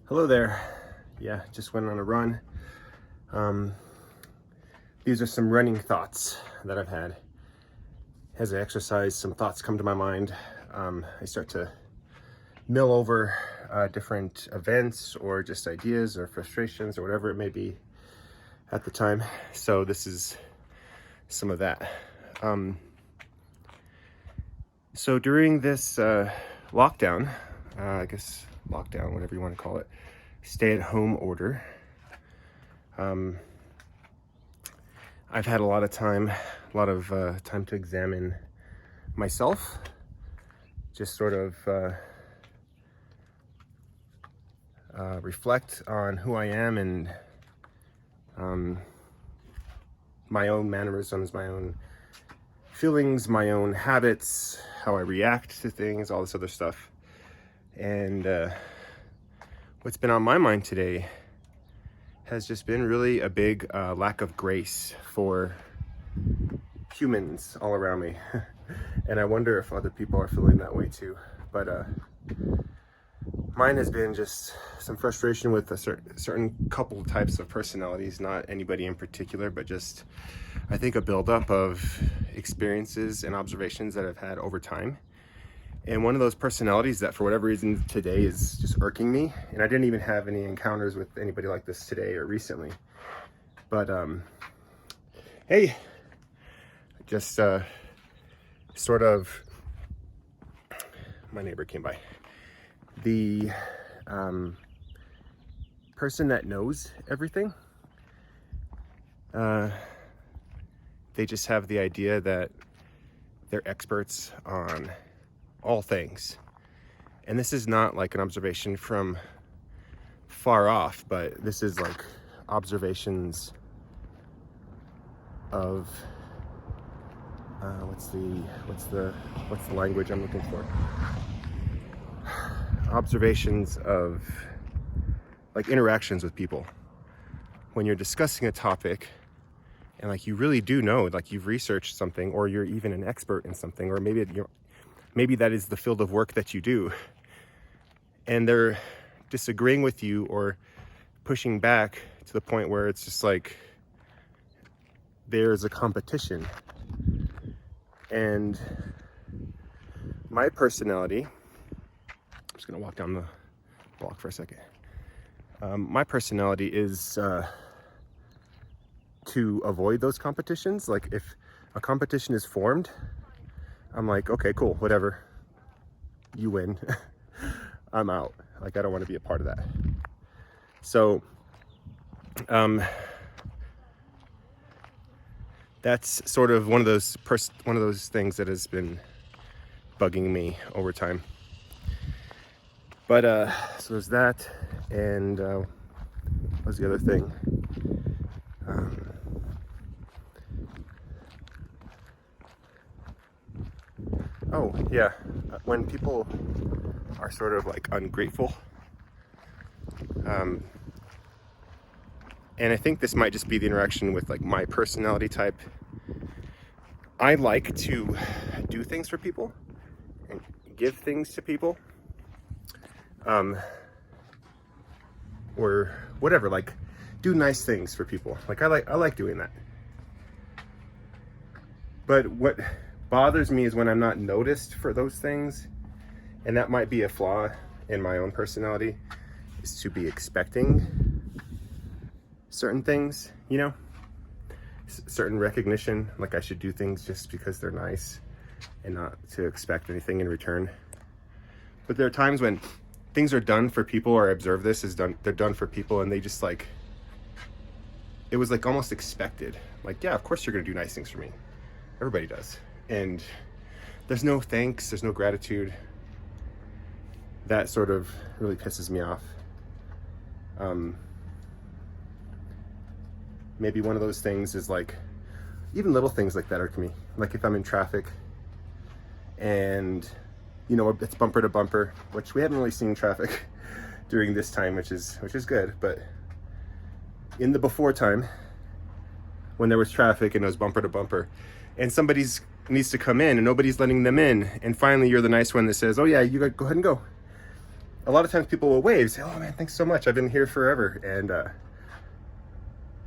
Hello there. Yeah, just went on a run. These are some running thoughts that I've had. As I exercise, some thoughts come to my mind. I start to mill over different events or just ideas or frustrations or whatever it may be at the time. So this is some of that. So during this lockdown, I guess lockdown, whatever you want to call it, stay-at-home order, I've had a lot of time to examine myself, just sort of reflect on who I am and my own mannerisms, my own feelings, my own habits, how I react to things, all this other stuff. And what's been on my mind today has just been really a big lack of grace for humans all around me. And I wonder if other people are feeling that way too. But mine has been just some frustration with a certain couple types of personalities, not anybody in particular, but just, I think, a buildup of experiences and observations that I've had over time. And one of those personalities that for whatever reason today is just irking me, and I didn't even have any encounters with anybody like this today or recently, but hey, just sort of, my neighbor came by. The person that knows everything, they just have the idea that they're experts on all things. And this is not like an observation from far off, but this is like observations of what's the language I'm looking for? Observations of like interactions with people. When you're discussing a topic and like you really do know, like you've researched something, or you're even an expert in something, or maybe that is the field of work that you do, and they're disagreeing with you or pushing back to the point where it's just like there's a competition. And my personality, I'm just gonna walk down the block for a second. My personality is to avoid those competitions. Like if a competition is formed, I'm like, okay, cool, whatever, you win. I'm out. Like, I don't want to be a part of that. So that's sort of one of those things that has been bugging me over time. But so there's that, and what was the other thing? Oh yeah, when people are sort of like ungrateful, and I think this might just be the interaction with like my personality type. I like to do things for people and give things to people, or whatever, like do nice things for people. Like I like doing that. But what bothers me is when I'm not noticed for those things, and that might be a flaw in my own personality, is to be expecting certain things, you know, certain recognition, like I should do things just because they're nice and not to expect anything in return. But there are times when things are done for people, or I observe this they're done for people, and they just like, it was like almost expected. Like, yeah, of course you're gonna do nice things for me. Everybody does. And there's no thanks, there's no gratitude. That sort of really pisses me off. Maybe one of those things is like, even little things like that irk me. Like if I'm in traffic and, you know, it's bumper to bumper, which we haven't really seen traffic during this time, which is good. But in the before time, when there was traffic and it was bumper to bumper, and somebody's needs to come in and nobody's letting them in, and finally you're the nice one that says, oh yeah, you go ahead and go. a lot of times people will wave, say, oh man, thanks so much, I've been here forever, and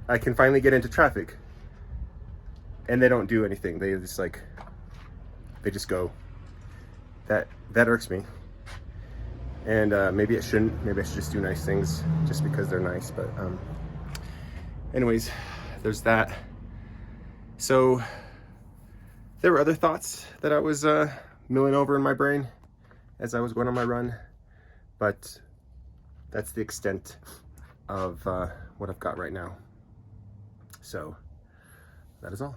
I can finally get into traffic, and they don't do anything. They just like, they just go. That irks me. And maybe it shouldn't. Maybe I should just do nice things just because they're nice. But anyways, there's that. So there were other thoughts that I was milling over in my brain as I was going on my run, but that's the extent of what I've got right now. So that is all.